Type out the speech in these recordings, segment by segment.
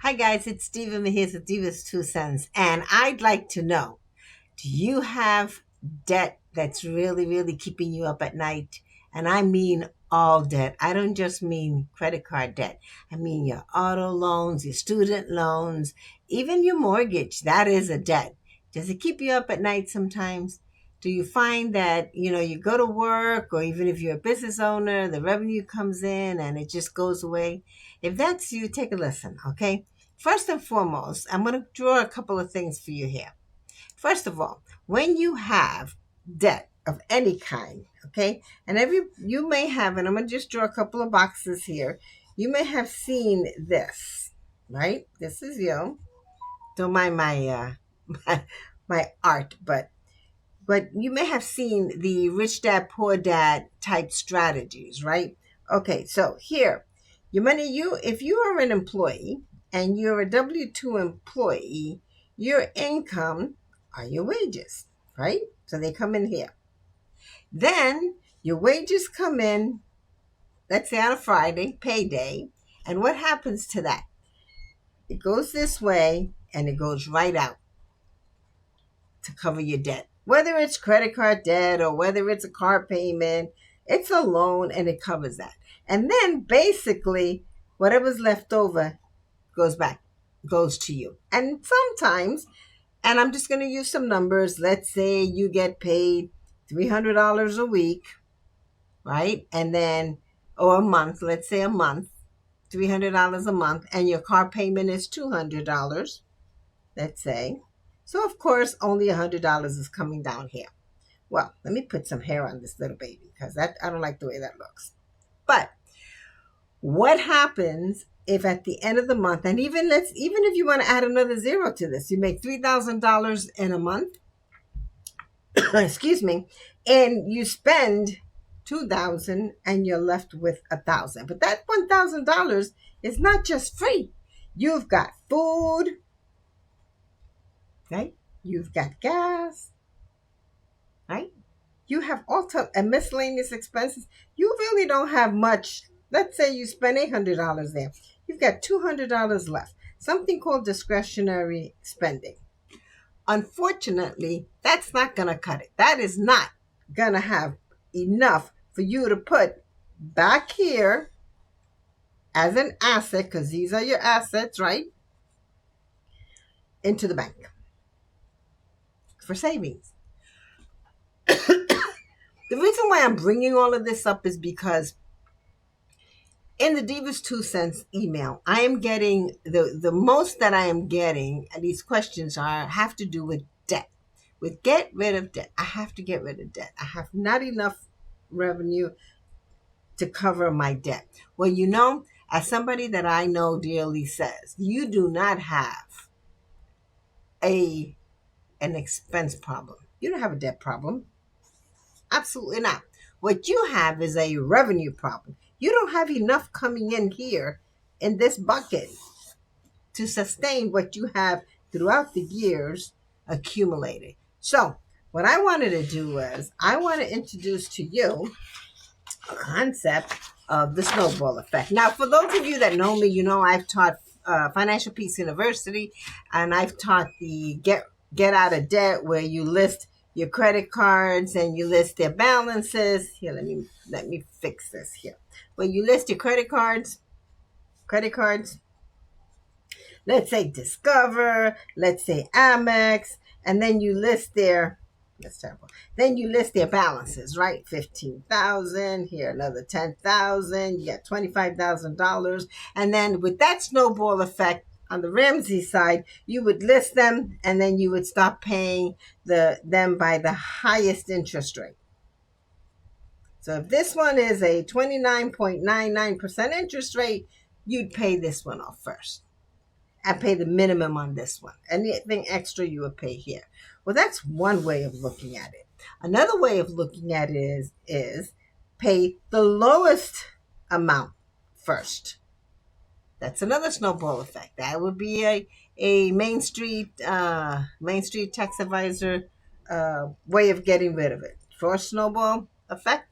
Hi guys, it's Diva Mejias with Diva's Two Cents, and I'd like to know, do you have debt that's really keeping you up at night? And I mean all debt. I don't just mean credit card debt. I mean your auto loans, your student loans, even your mortgage. That is a debt. Does it keep you up at night sometimes? Do you find that, you go to work, or even if you're a business owner, the revenue comes in and it just goes away? If that's you, take a listen, okay? First and foremost, I'm going to draw a couple of things for you here. First of all, when you have debt of any kind, okay, and you may have, and I'm going to just draw a couple of boxes here. You may have seen this, right? This is you. Don't mind my my art, but you may have seen the rich dad poor dad type strategies, right? Okay, so here, if you are an employee and you're a W-2 employee, your income are your wages, right? So they come in here. Then your wages come in, let's say on a Friday, payday. And what happens to that? It goes this way and it goes right out to cover your debt. Whether it's credit card debt or whether it's a car payment, it's a loan and it covers that. And then basically, whatever's left over goes to you. And sometimes, and I'm just going to use some numbers. Let's say you get paid $300 a week, right? And then, or a month, let's say a month, $300 a month, and your car payment is $200, let's say. So, of course, only $100 is coming down here. Well, let me put some hair on this little baby because I don't like the way that looks. But what happens if at the end of the month, and even if you want to add another zero to this, you make $3,000 in a month, excuse me, and you spend $2,000 and you're left with $1,000. But that $1,000 is not just free. You've got food, right? You've got gas, right? You have all types of miscellaneous expenses. You really don't have much. Let's say you spend $800 there. You've got $200 left. Something called discretionary spending. Unfortunately, that's not going to cut it. That is not going to have enough for you to put back here as an asset, because these are your assets, right? Into the bank for savings. The reason why I'm bringing all of this up is because in the Divas 2 Cents email, I am getting the most that I am getting, and these questions have to do with debt. With get rid of debt. I have to get rid of debt. I have not enough revenue to cover my debt. Well, as somebody that I know dearly says, you do not have an expense problem. You don't have a debt problem. Absolutely not. What you have is a revenue problem. You don't have enough coming in here in this bucket to sustain what you have throughout the years accumulated. So what I wanted to do was I want to introduce to you a concept of the snowball effect. Now, for those of you that know me, I've taught Financial Peace University, and I've taught the get out of debt, where you list your credit cards and you list their balances. Here, let me fix this here. Where you list your credit cards, let's say Discover, let's say Amex, and then you list that's terrible. Then you list their balances, right? 15,000, here another 10,000, you got $25,000. And then with that snowball effect, on the Ramsey side, you would list them and then you would stop paying them by the highest interest rate. So if this one is a 29.99% interest rate, you'd pay this one off first and pay the minimum on this one. Anything extra you would pay here. Well, that's one way of looking at it. Another way of looking at it is pay the lowest amount first. That's another snowball effect. That would be a Main Street tax advisor way of getting rid of it. First snowball effect,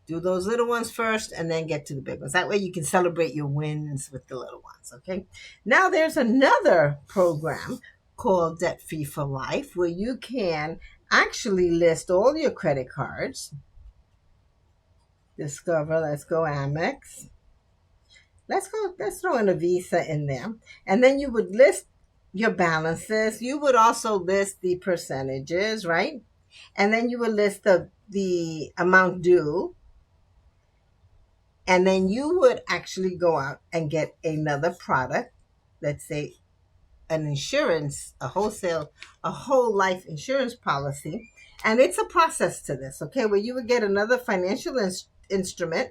Do those little ones first and then get to the big ones. That way you can celebrate your wins with the little ones, okay? Now there's another program called Debt Free for Life where you can actually list all your credit cards. Discover, let's go Amex. Let's throw in a Visa in there. And then you would list your balances. You would also list the percentages, right? And then you would list the amount due. And then you would actually go out and get another product, let's say an insurance, a whole life insurance policy. And it's a process to this, okay, where you would get another financial instrument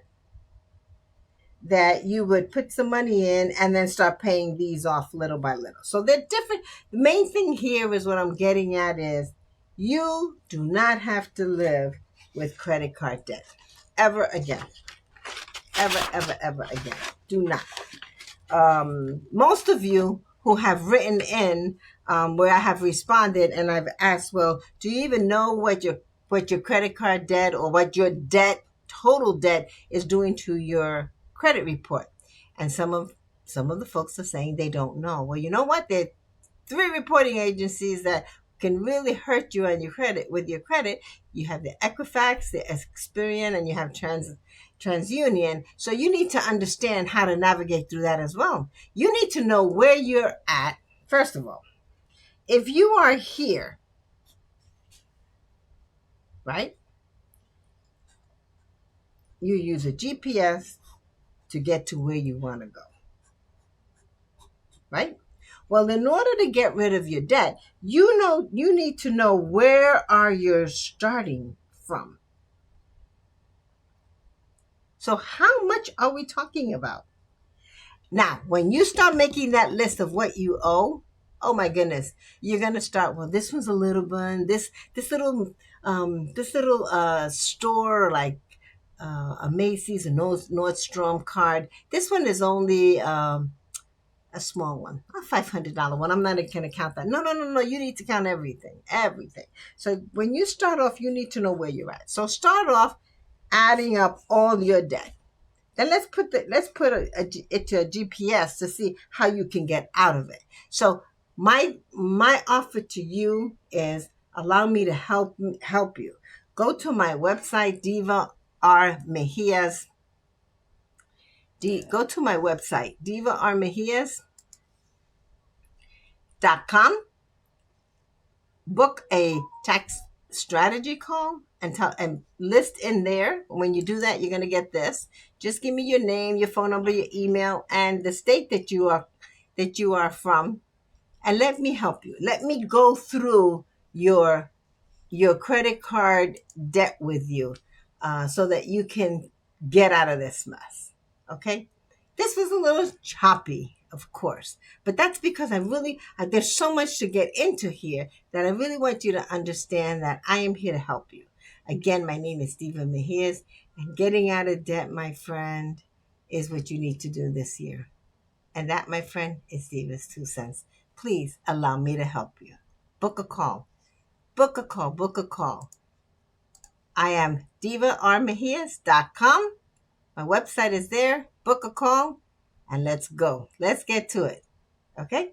that you would put some money in and then start paying these off little by little. So they're different. The main thing here is what I'm getting at is you do not have to live with credit card debt ever again. Ever again. Do not. Most of you who have written in where I have responded and I've asked, well, do you even know what your credit card debt or what your total debt is doing to your credit report? And some of the folks are saying they don't know. Well, you know what? There are 3 reporting agencies that can really hurt you on your credit with your credit. You have the Equifax, the Experian, and you have TransUnion. So you need to understand how to navigate through that as well. You need to know where you're at. First of all, if you are here, right? You use a GPS to get to where you want to go, right? Well, in order to get rid of your debt, you need to know where are you starting from. So how much are we talking about? Now, when you start making that list of what you owe, oh my goodness, you're gonna start. Well, this one's a little bun. This little store like a Macy's, a Nordstrom card. This one is only a small one, a $500 one. I'm not going to count that. No. You need to count everything. So when you start off, you need to know where you're at. So start off adding up all your debt. Then let's put it to a GPS to see how you can get out of it. So my offer to you is allow me to help you. Go to my website, Diva R Mejias. Go to my website, divarmejias.com. Book a tax strategy call and list in there. When you do that, you're going to get this. Just give me your name, your phone number, your email, and the state that you are from, and let me help you. Let me go through your credit card debt with you, so that you can get out of this mess. Okay? This was a little choppy, of course, but that's because there's so much to get into here that I really want you to understand that I am here to help you. Again, my name is Diva Mejias, and getting out of debt, my friend, is what you need to do this year. And that, my friend, is Diva's 2 cents. Please allow me to help you. Book a call. Book a call. I am divarmejias.com. My website is there. Book a call and let's go. Let's get to it. Okay?